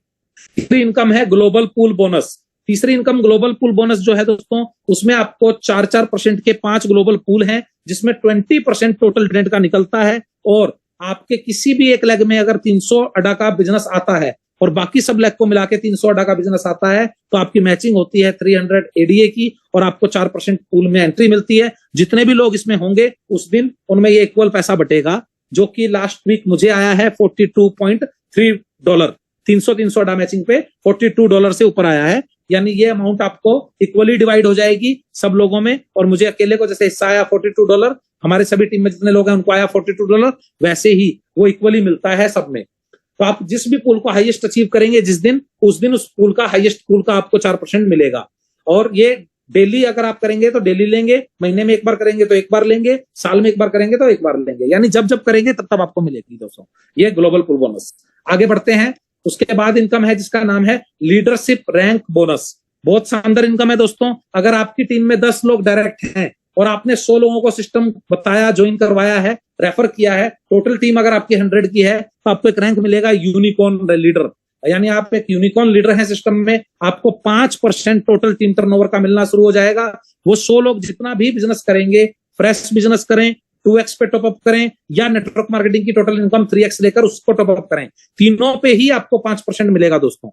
तीसरी इनकम है ग्लोबल पूल बोनस। तीसरी इनकम ग्लोबल पूल बोनस जो है दोस्तों, उसमें आपको 4% के 5 ग्लोबल पूल हैं, जिसमें 20% टोटल डिविडेंड का निकलता है। और आपके किसी भी एक लेग में अगर 300 अडा का बिजनेस आता है और बाकी सब लेग को मिला के 300 अडा का बिजनेस आता है, तो आपकी मैचिंग होती है 300 एडीए की और आपको 4% पूल में एंट्री मिलती है। जितने भी लोग इसमें होंगे उस दिन उनमें ये इक्वल पैसा बटेगा, जो कि लास्ट वीक मुझे आया है $42.3। 300 अडा मैचिंग पे $42 से ऊपर आया है, यानी ये अमाउंट आपको इक्वली डिवाइड हो जाएगी सब लोगों में। और मुझे अकेले को जैसे हिस्सा आया $42, हमारे सभी टीम में जितने लोग हैं उनको आया $42, वैसे ही वो इक्वली मिलता है सब में। तो आप जिस भी पूल को हाईएस्ट अचीव करेंगे जिस दिन, उस दिन उस पूल का हाईएस्ट पूल का आपको 4% मिलेगा। और ये डेली अगर आप करेंगे तो डेली लेंगे, महीने में एक बार करेंगे तो एक बार लेंगे, साल में एक बार करेंगे तो एक बार लेंगे, यानी जब जब करेंगे तब तब आपको मिलेगी दोस्तों ये ग्लोबल पूल बोनस। आगे बढ़ते हैं। उसके बाद इनकम है जिसका नाम है लीडरशिप रैंक बोनस। बहुत शानदार इनकम है दोस्तों। अगर आपकी टीम में 10 लोग डायरेक्ट हैं और आपने 100 लोगों को सिस्टम बताया, ज्वाइन करवाया है, रेफर किया है, टोटल टीम अगर आपकी 100 की है, तो आपको एक रैंक मिलेगा यूनिकॉर्न लीडर, यानी आप एक यूनिकॉर्न लीडर हैं सिस्टम में। आपको 5% टोटल टीम टर्नओवर का मिलना शुरू हो जाएगा। वो 100 लोग जितना भी बिजनेस करेंगे, फ्रेश बिजनेस करें, 2x पे टॉपअप करें, या नेटवर्क मार्केटिंग की टोटल इनकम 3x लेकर उसको टॉपअप करें, तीनों पे ही आपको 5% मिलेगा दोस्तों।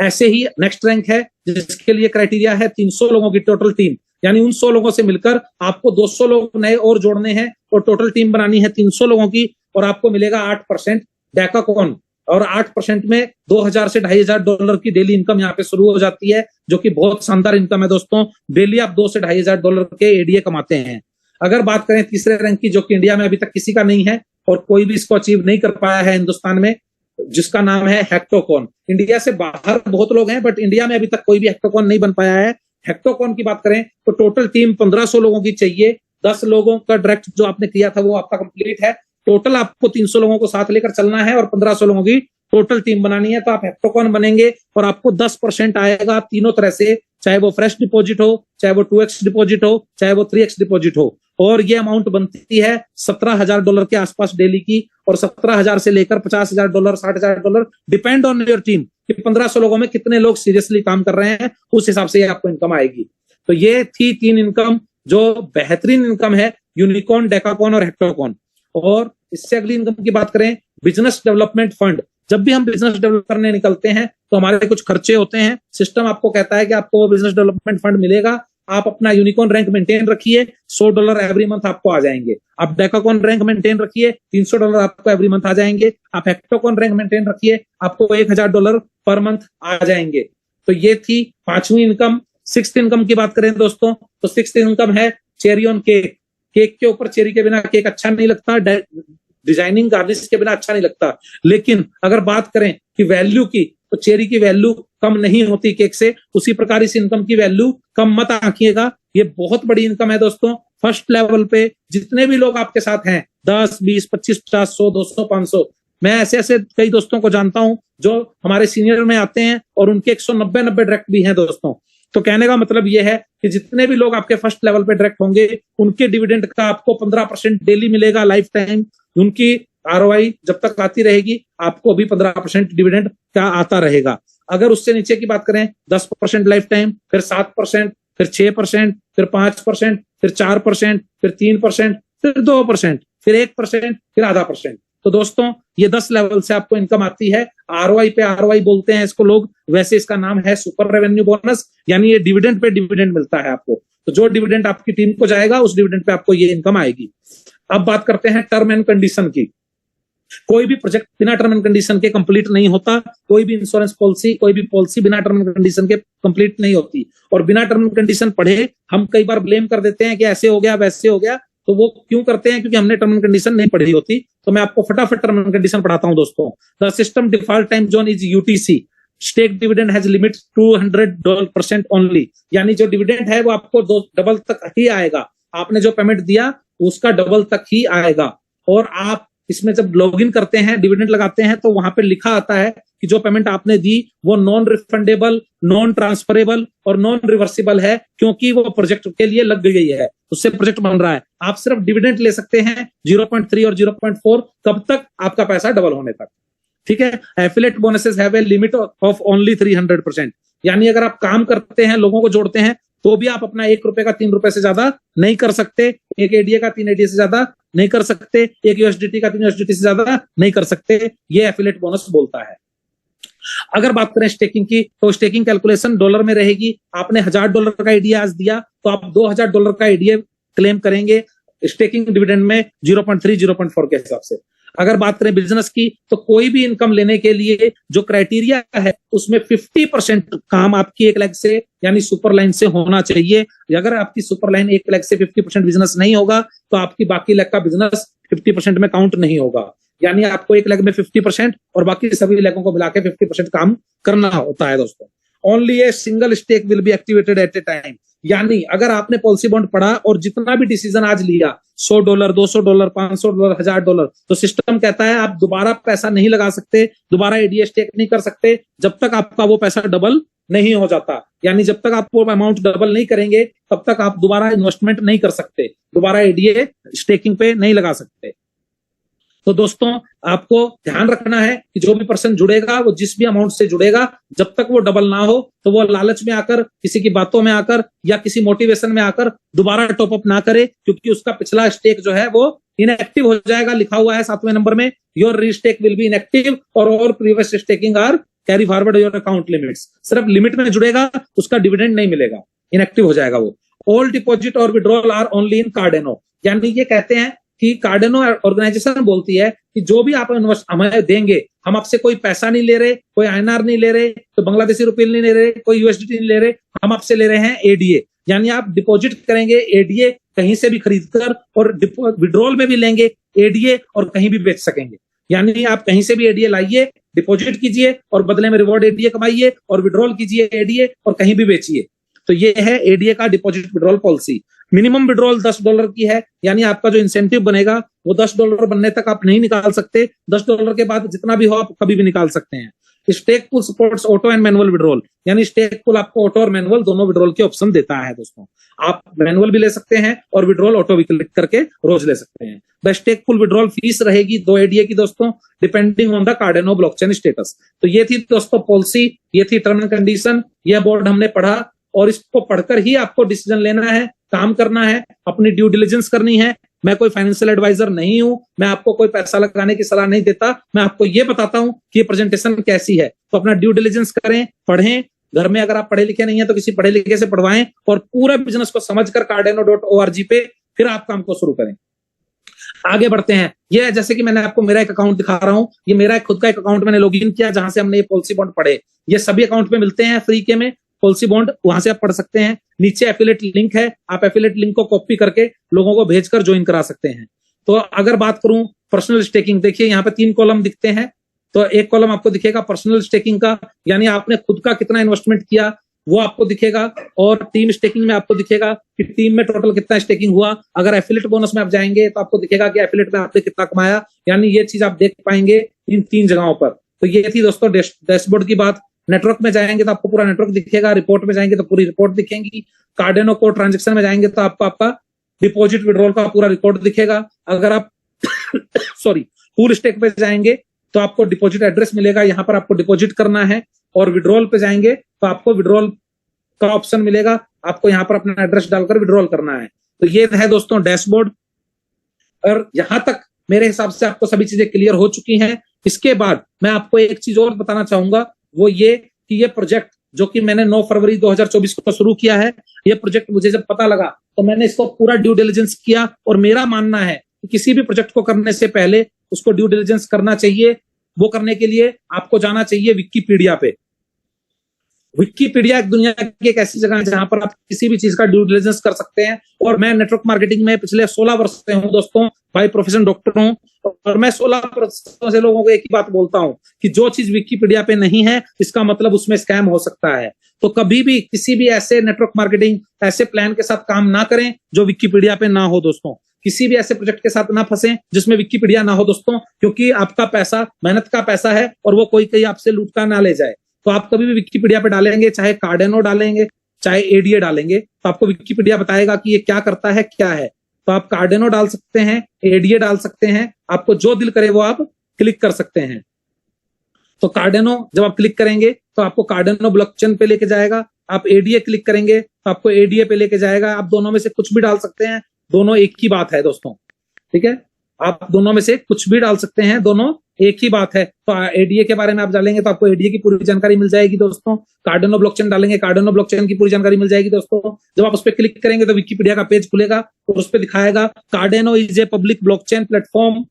ऐसे ही नेक्स्ट रैंक है जिसके लिए क्राइटेरिया है 300 लोगों की टोटल टीम, यानी उन 100 लोगों से मिलकर आपको 200 लोग नए और जोड़ने हैं और टोटल टीम बनानी है 300 लोगों की, और आपको मिलेगा 8% डेकाकॉन। और 8% में $2000 से $2500 की डेली इनकम यहाँ पे शुरू हो जाती है, जो कि बहुत शानदार इनकम है दोस्तों। डेली आप $2 से $2500 के एडीए कमाते हैं। अगर बात करें तीसरे रैंक की, जो कि इंडिया में अभी तक किसी का नहीं है और कोई भी इसको अचीव नहीं कर पाया है हिंदुस्तान में, जिसका नाम है हेक्टोकॉन। इंडिया से बाहर बहुत लोग हैं, बट इंडिया में अभी तक कोई भी हेक्टोकॉन नहीं बन पाया है। हेक्टोकॉन की बात करें तो टोटल टीम 1500 लोगों की चाहिए। 10 लोगों का डायरेक्ट जो आपने किया था वो आपका कंप्लीट है। टोटल आपको 300 लोगों को साथ लेकर चलना है और 1500 लोगों की टोटल टीम बनानी है। तो आप हेक्टोकॉन बनेंगे और आपको 10% आएगा तीनों तरह से, चाहे वो फ्रेश डिपॉजिट हो, चाहे वो 2x डिपॉजिट हो, चाहे वो 3x डिपॉजिट हो। और ये अमाउंट बनती है $17,000 के आसपास डेली की, और 17,000 से लेकर $50,000, $60,000 डिपेंड ऑन योर टीम कि 1500 लोगों में कितने लोग सीरियसली काम कर रहे हैं, उस हिसाब से आपको इनकम आएगी। तो ये थी 3 इनकम जो बेहतरीन इनकम है, यूनिकॉर्न, डेकाकॉन और हेक्टोकॉन। और इससे अगली इनकम की बात करें, बिजनेस डेवलपमेंट फंड। जब भी हम बिजनेस डेवलप करने निकलते हैं तो हमारे कुछ खर्चे होते हैं, सिस्टम आपको कहता है कि आपको बिजनेस डेवलपमेंट फंड मिलेगा। आप अपना यूनिकॉर्न रैंक मेंटेन रखिए, $100 एवरी मंथ आपको आ जाएंगे। आप डेकाकॉन रैंक मेंटेन रखिए, $300 आपको एवरी मंथ आ जाएंगे। आप हेक्टोकॉन रैंक मेंटेन रखिए, आपको $1000 पर मंथ आ जाएंगे। तो ये थी 5वीं इनकम। 6th इनकम की बात करें दोस्तों, तो 6th इनकम है चेरी ऑन केक। केक के ऊपर चेरी के बिना केक अच्छा नहीं लगता, डिजाइनिंग गार्निश के बिना अच्छा नहीं लगता। लेकिन अगर बात करें कि वैल्यू की, तो चेरी की वैल्यू कम नहीं होती केक से, उसी प्रकार इस इनकम की वैल्यू कम मत आंकिएगा। ये बहुत बड़ी इनकम है दोस्तों। फर्स्ट लेवल पे जितने भी लोग आपके साथ हैं, 10, 20, 25, 50, 100, 200, 500, मैं ऐसे ऐसे कई दोस्तों को जानता हूं जो हमारे सीनियर में आते हैं और उनके 190 डायरेक्ट भी हैं दोस्तों। तो कहने का मतलब यह है कि जितने भी लोग आपके फर्स्ट लेवल पे डायरेक्ट होंगे, उनके डिविडेंड का आपको 15% डेली मिलेगा लाइफ टाइम। उनकी आरओआई जब तक आती रहेगी, आपको भी 15% डिविडेंड का आता रहेगा। अगर उससे नीचे की बात करें, 10% लाइफ टाइम, फिर 7%, फिर 6%, फिर 5%, फिर 4%, फिर 3%, फिर 2%, फिर 1%, फिर आधा %। तो दोस्तों ये 10 लेवल से आपको इनकम आती है। आरओआई पे आरओआई बोलते हैं इसको लोग, वैसे इसका नाम है सुपर रेवेन्यू बोनस, यानी ये डिविडेंड पे डिविडेंड मिलता है आपको। तो जो डिविडेंड आपकी टीम को जाएगा, उस डिविडेंड पे आपको ये इनकम आएगी। अब बात करते हैं टर्म एंड कंडीशन की। कोई भी प्रोजेक्ट बिना टर्म एंड कंडीशन के कंप्लीट नहीं होता। कोई भी इंश्योरेंस पॉलिसी, कोई भी पॉलिसी बिना टर्म एंड कंडीशन के कंप्लीट नहीं होती। और बिना टर्म एंड कंडीशन पढ़े हम कई बार ब्लेम कर देते हैं कि ऐसे हो गया, वैसे हो गया। तो वो क्यों करते हैं? क्योंकि हमने टर्म एंड कंडीशन नहीं पढ़ी होती। तो मैं आपको फटाफट टर्म एंड कंडीशन पढ़ाता हूं दोस्तों। The system default time zone is UTC. Stake dividend has limit 200% only, यानी जो डिविडेंड है वो आपको डबल तक ही आएगा। आपने जो पेमेंट दिया उसका डबल तक ही आएगा। और आप इसमें जब लॉगिन करते हैं, डिविडेंड लगाते हैं, तो वहां पे लिखा आता है कि जो पेमेंट आपने दी वो नॉन रिफंडेबल, नॉन ट्रांसफरेबल और नॉन रिवर्सिबल है, क्योंकि वो प्रोजेक्ट के लिए लग गई है, उससे प्रोजेक्ट बन रहा है। आप सिर्फ डिविडेंड ले सकते हैं 0.3 और 0.4, कब तक? आपका पैसा डबल होने तक। ठीक है। Affiliate bonuses have a limit of only 300%, यानी अगर आप काम करते हैं, लोगों को जोड़ते हैं, तो भी आप अपना 1 रुपए का 3 रुपए से ज्यादा नहीं कर सकते, एक एडीए का 3 एडीए से ज्यादा नहीं कर सकते, एक यूएसडीटी का 3 यूएसडीटी से ज्यादा नहीं कर सकते। ये एफिलिएट बोनस बोलता है। अगर बात करें स्टेकिंग की, तो स्टेकिंग कैलकुलेशन डॉलर में रहेगी। आपने $1000 का आईडीए आज दिया, तो आप $2000 का आईडीए क्लेम करेंगे स्टेकिंग डिविडेंड में 0.3 0.4 के हिसाब से। अगर बात करें बिजनेस की, तो कोई भी इनकम लेने के लिए जो क्राइटेरिया है उसमें 50% काम आपकी 1 लाख से यानी सुपर लाइन से होना चाहिए। अगर आपकी सुपर लाइन 1 लाख से 50% बिजनेस नहीं होगा, तो आपकी बाकी लाख का बिजनेस 50% में काउंट नहीं होगा। यानी आपको 1 लाख में 50% और बाकी सभी लाखों को मिला के 50% काम करना होता है दोस्तों। Only a single stake will be activated at a time. यानी अगर आपने पॉलिसी बॉन्ड पढ़ा और जितना भी डिसीजन आज लिया, $100, $200, $500, $1000, तो सिस्टम कहता है आप दोबारा पैसा नहीं लगा सकते, दोबारा एडीए स्टेक नहीं कर सकते जब तक आपका वो पैसा डबल नहीं हो जाता। यानी जब तक आप वो अमाउंट डबल नहीं करेंगे, तब तक आप दोबारा इन्वेस्टमेंट नहीं कर सकते, दोबारा एडीए स्टेकिंग पे नहीं लगा सकते। तो दोस्तों आपको ध्यान रखना है कि जो भी पर्सन जुड़ेगा, वो जिस भी अमाउंट से जुड़ेगा, जब तक वो डबल ना हो, तो वो लालच में आकर, किसी की बातों में आकर या किसी मोटिवेशन में आकर दोबारा टॉपअप ना करे, क्योंकि उसका पिछला स्टेक जो है वो इनएक्टिव हो जाएगा। लिखा हुआ है 7वें नंबर में, your restake will be inactive और previous staking are carry forward your account limits. सिर्फ लिमिट में जुड़ेगा, उसका डिविडेंड नहीं मिलेगा, इनएक्टिव हो जाएगा वो। ऑल डिपॉजिट और withdrawal are only in Cardano. यानी ये कहते हैं कि कार्डेनो ऑर्गेनाइजेशन बोलती है कि जो भी आप हमें देंगे, हम आपसे कोई पैसा नहीं ले रहे, कोई आईएनआर नहीं ले रहे, तो बांग्लादेशी रुपये नहीं ले रहे, कोई यूएसडीटी नहीं ले रहे, हम आपसे ले रहे हैं एडीए। यानी आप डिपॉजिट करेंगे एडीए कहीं से भी खरीद कर, और विड्रॉल में भी लेंगे एडीए और कहीं भी बेच सकेंगे। यानी आप कहीं से भी एडीए लाइए, डिपॉजिट कीजिए और बदले में रिवॉर्ड एडीए कमाइए, और विड्रॉल कीजिए एडीए और कहीं भी बेचिए। तो ये है एडीए का deposit withdrawal policy. Minimum withdrawal $10 की है, यानी आपका जो इंसेंटिव बनेगा वो $10 बनने तक आप नहीं निकाल सकते। $10 के बाद जितना भी हो आप कभी भी निकाल सकते हैं। Stake pool supports auto and manual withdrawal, यानी स्टेक पूल आपको ऑटो और मैनुअल दोनों विड्रॉल के ऑप्शन देता है दोस्तों। आप मैनुअल भी ले सकते हैं और विड्रॉल ऑटो भी क्लिक करके रोज ले सकते हैं। The stake pool withdrawal fees रहेगी 2 एडीए की दोस्तों, depending on the Cardano blockchain status. तो ये थी दोस्तों पॉलिसी, ये थी टर्म एंड कंडीशन, यह बोर्ड हमने पढ़ा, और इसको पढ़कर ही आपको डिसीजन लेना है, काम करना है, अपनी ड्यू डिलिजेंस करनी है। मैं कोई फाइनेंशियल एडवाइजर नहीं हूं, मैं आपको कोई पैसा लगाने की सलाह नहीं देता, मैं आपको ये बताता हूं कि ये प्रेजेंटेशन कैसी है। तो अपना ड्यू डिलिजेंस करें, पढ़ें। घर में अगर आप पढ़े लिखे नहीं है तो किसी पढ़े लिखे से पढ़वाएं, और पूरा बिजनेस को समझकर cardano.org पे फिर आप काम को शुरू करें। आगे बढ़ते हैं। ये जैसे कि मैंने आपको मेरा एक अकाउंट दिखा रहा हूं, ये मेरा खुद का एक अकाउंट मैंने लॉगिन किया, जहां से हमने ये पॉलिसी बॉन्ड पढ़े। ये सभी अकाउंट में मिलते हैं फ्री के में पॉलिसी बॉन्ड, वहां से आप पढ़ सकते हैं। नीचे एफिलिएट लिंक है, आप एफिलिएट लिंक को कॉपी करके लोगों को भेजकर ज्वाइन करा सकते हैं। तो अगर बात करूं पर्सनल स्टेकिंग, देखिए यहाँ पे 3 कॉलम दिखते हैं। तो एक कॉलम आपको दिखेगा पर्सनल स्टेकिंग का, यानी आपने खुद का कितना इन्वेस्टमेंट किया वो आपको दिखेगा, और टीम स्टेकिंग में आपको दिखेगा कि टीम में टोटल कितना स्टेकिंग हुआ। अगर एफिलिएट बोनस में आप जाएंगे तो आपको दिखेगा कि एफिलिएट में आपने कितना कमाया, यानी ये चीज आप देख पाएंगे इन 3 जगहों पर। तो ये थी दोस्तों डैशबोर्ड की बात। नेटवर्क में जाएंगे तो आपको पूरा नेटवर्क दिखेगा, रिपोर्ट में जाएंगे तो पूरी रिपोर्ट दिखेगी, कार्डेनो को ट्रांजेक्शन में जाएंगे तो आपको आपका डिपॉजिट विड्रॉल का पूरा रिकॉर्ड दिखेगा। अगर आप पूल स्टेक पे जाएंगे तो आपको डिपॉजिट एड्रेस मिलेगा, यहाँ पर आपको डिपॉजिट करना है, और विड्रॉल पे जाएंगे तो आपको विड्रॉल का ऑप्शन मिलेगा, आपको यहाँ पर अपना एड्रेस डालकर विड्रॉल करना है। तो ये है दोस्तों डैशबोर्ड, और यहां तक मेरे हिसाब से आपको सभी चीजें क्लियर हो चुकी हैं। इसके बाद मैं आपको एक चीज और बताना चाहूंगा, वो ये कि ये प्रोजेक्ट जो कि मैंने 9 फरवरी 2024 को शुरू किया है, ये प्रोजेक्ट मुझे जब पता लगा तो मैंने इसको पूरा ड्यू डिलिजेंस किया, और मेरा मानना है कि किसी भी प्रोजेक्ट को करने से पहले उसको ड्यू डिलिजेंस करना चाहिए। वो करने के लिए आपको जाना चाहिए विकिपीडिया पे। विकिपीडिया एक दुनिया की एक ऐसी जगह है जहां पर आप किसी भी चीज का ड्यू डिलिजेंस कर सकते हैं। और मैं नेटवर्क मार्केटिंग में पिछले 16 वर्ष से हूं दोस्तों, बाय प्रोफेशन डॉक्टर हूं, और मैं 16 वर्षों से लोगों को एक ही बात बोलता हूं कि जो चीज विकिपीडिया पे नहीं है इसका मतलब उसमें स्कैम हो सकता है। तो कभी भी किसी भी ऐसे नेटवर्क मार्केटिंग ऐसे प्लान के साथ काम ना करें जो विकिपीडिया पे ना हो दोस्तों। किसी भी ऐसे प्रोजेक्ट के साथ ना फंसे जिसमें विकिपीडिया ना हो दोस्तों, क्योंकि आपका पैसा मेहनत का पैसा है और वो कोई कहीं आपसे लूट का ना ले जाए। तो आप कभी भी विकिपीडिया पे डालेंगे, चाहे कार्डेनो डालेंगे चाहे एडीए डालेंगे, तो आपको विकिपीडिया बताएगा कि ये क्या करता है क्या है। तो आप कार्डेनो डाल सकते हैं, एडीए डाल सकते हैं, आपको जो दिल करे वो आप क्लिक कर सकते हैं। तो कार्डेनो जब आप क्लिक करेंगे तो आपको कार्डेनो ब्लॉकचेन पे लेके जाएगा, आप एडीए क्लिक करेंगे तो आपको एडीए पे लेके जाएगा। आप दोनों में से कुछ भी डाल सकते हैं, दोनों एक ही बात है दोस्तों, ठीक है। आप दोनों में से कुछ भी डाल सकते हैं, दोनों एक ही बात है। तो एडीए के बारे में आप डालेंगे तो आपको एडीए की पूरी जानकारी मिल जाएगी दोस्तों। कार्डेनो ब्लॉकचेन डालेंगे, कार्डेनो ब्लॉकचेन की पूरी जानकारी मिल जाएगी दोस्तों। जब आप उस पर क्लिक करेंगे तो विकिपीडिया का पेज खुलेगा और उस पर दिखाएगा Cardano is a public blockchain platform,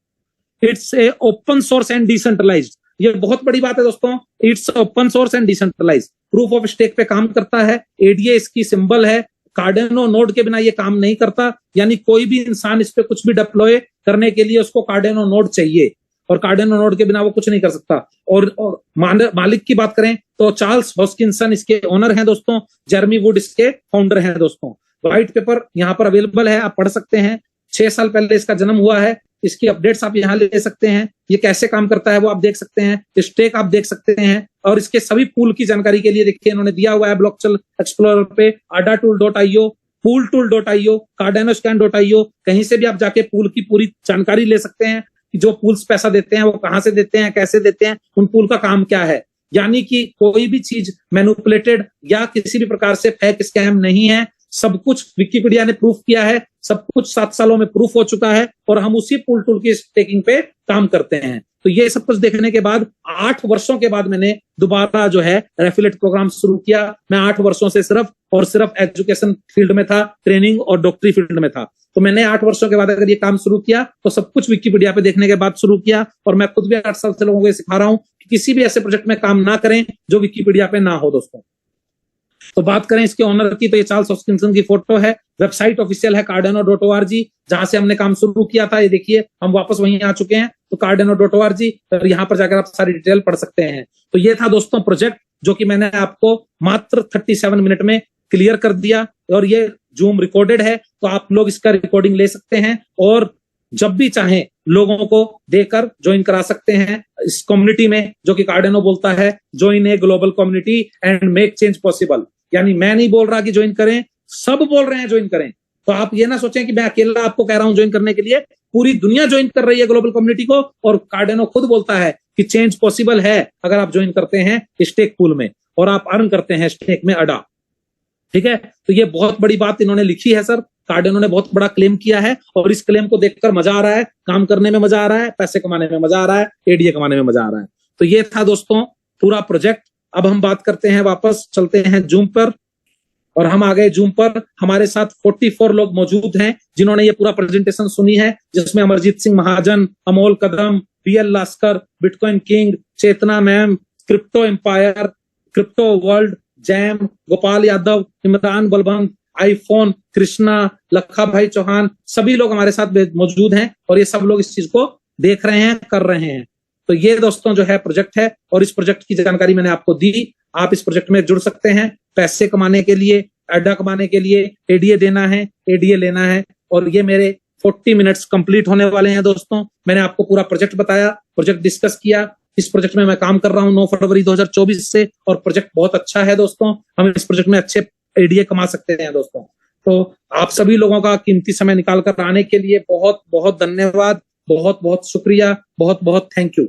it's a open source and decentralized. ये बहुत बड़ी बात है दोस्तों, it's open source and decentralized, proof of stake पे काम करता है। एडीए इसकी सिंबल है। कार्डेनो नोड के बिना ये काम नहीं करता, यानी कोई भी इंसान इस पे कुछ भी डिप्लॉय करने के लिए उसको कार्डेनो नोड चाहिए, और कार्डेनो नोड के बिना वो कुछ नहीं कर सकता। और मालिक की बात करें तो चार्ल्स हॉस्किंसन इसके ओनर हैं दोस्तों, जेरमी वुड इसके फाउंडर हैं दोस्तों। व्हाइट पेपर यहाँ पर अवेलेबल है, आप पढ़ सकते हैं। 6 साल पहले इसका जन्म हुआ है, इसकी अपडेट्स आप यहाँ ले सकते हैं। ये कैसे काम करता है वो आप देख सकते हैं, स्टेक आप देख सकते हैं, और इसके सभी पूल की जानकारी के लिए देखिए इन्होंने दिया हुआ है ब्लॉकचेन एक्सप्लोरर पे adatool.io, pooltool.io, cardanoScan.io। कहीं से भी आप जाके पूल की पूरी जानकारी ले सकते हैं कि जो पूल्स पैसा देते हैं वो कहाँ से देते हैं, कैसे देते हैं, उन पूल का काम क्या है। यानी कि कोई भी चीज मैनिपुलेटेड या किसी भी प्रकार से फेक स्कैम नहीं है। सब कुछ विकिपीडिया ने प्रूफ किया है, सब कुछ 7 सालों में प्रूफ हो चुका है, और हम उसी पूल टूल की स्टेकिंग पे काम करते हैं। तो ये सब कुछ देखने के बाद 8 वर्षों के बाद मैंने दोबारा जो है एफिलिएट प्रोग्राम शुरू किया। मैं 8 वर्षों से सिर्फ और सिर्फ एजुकेशन फील्ड में था, ट्रेनिंग और डॉक्टरी फील्ड में था। तो मैंने 8 वर्षों के बाद अगर ये काम शुरू किया तो सब कुछ विकिपीडिया पे देखने के बाद शुरू किया, और मैं खुद भी 8 साल से लोगों को सिखा रहा हूं कि किसी भी ऐसे प्रोजेक्ट में काम ना करें जो विकिपीडिया पे ना हो दोस्तों। तो बात करें इसके ओनर की तो ये चार्ल्स हॉस्किंसन की फोटो है। वेबसाइट ऑफिशियल है cardano.org, जहां से हमने काम शुरू किया था। ये देखिए हम वापस वहीं आ चुके हैं, तो cardano.org, और यहाँ पर जाकर आप सारी डिटेल पढ़ सकते हैं। तो ये था दोस्तों प्रोजेक्ट, जो कि मैंने आपको मात्र 37 मिनट में क्लियर कर दिया, और ये जूम रिकॉर्डेड है, तो आप लोग इसका रिकॉर्डिंग ले सकते हैं और जब भी चाहें लोगों को देकर ज्वाइन करा सकते हैं इस कम्युनिटी में, जो कि कार्डेनो बोलता है join a global community and make change possible. यानी मैं नहीं बोल रहा कि ज्वाइन करें, सब बोल रहे हैं ज्वाइन करें। तो आप ये ना सोचें कि मैं अकेला आपको कह रहा हूं ज्वाइन करने के लिए, पूरी दुनिया ज्वाइन कर रही है ग्लोबल कम्युनिटी को, और कार्डेनो खुद बोलता है कि चेंज पॉसिबल है अगर आप ज्वाइन करते हैं स्टेक पूल में और आप अर्न करते हैं स्टेक में अडा। ठीक है, तो ये बहुत बड़ी बात इन्होंने लिखी है सर। कार्डेनो ने बहुत बड़ा क्लेम किया है, और इस क्लेम को देखकर मजा आ रहा है, काम करने में मजा आ रहा है, पैसे कमाने में मजा आ रहा है, एडीए कमाने में मजा आ रहा है। तो ये था दोस्तों पूरा प्रोजेक्ट। अब हम बात करते हैं, वापस चलते हैं जूम पर, और हम आ गए जूम पर। हमारे साथ 44 लोग मौजूद हैं जिन्होंने ये पूरा प्रेजेंटेशन सुनी है, जिसमें Amarjeet Singh Mahajan, Amol Kadam, BL Laskar, bitcoin king, Chetna ma'am, crypto empire, crypto world, jam, Gopal Yadav, Imran Balbant, iPhone, Krishna, Lakha bhai Chauhan, सभी लोग हमारे साथ मौजूद हैं, और ये सब लोग इस चीज को देख रहे हैं, कर रहे हैं। तो ये दोस्तों जो है प्रोजेक्ट है, और इस प्रोजेक्ट की जानकारी मैंने आपको दी। आप इस प्रोजेक्ट में जुड़ सकते हैं पैसे कमाने के लिए, अड्डा कमाने के लिए, एडीए देना है, एडीए लेना है। और ये मेरे 40 मिनट्स कंप्लीट होने वाले हैं दोस्तों। मैंने आपको पूरा प्रोजेक्ट बताया, प्रोजेक्ट डिस्कस किया। इस प्रोजेक्ट में मैं काम कर रहा हूँ 9 फरवरी 2024 से, और प्रोजेक्ट बहुत अच्छा है दोस्तों। हम इस प्रोजेक्ट में अच्छे एडीए कमा सकते हैं दोस्तों। तो आप सभी लोगों का कीमती समय निकाल कर आने के लिए बहुत बहुत धन्यवाद, बहुत बहुत शुक्रिया, बहुत बहुत थैंक यू।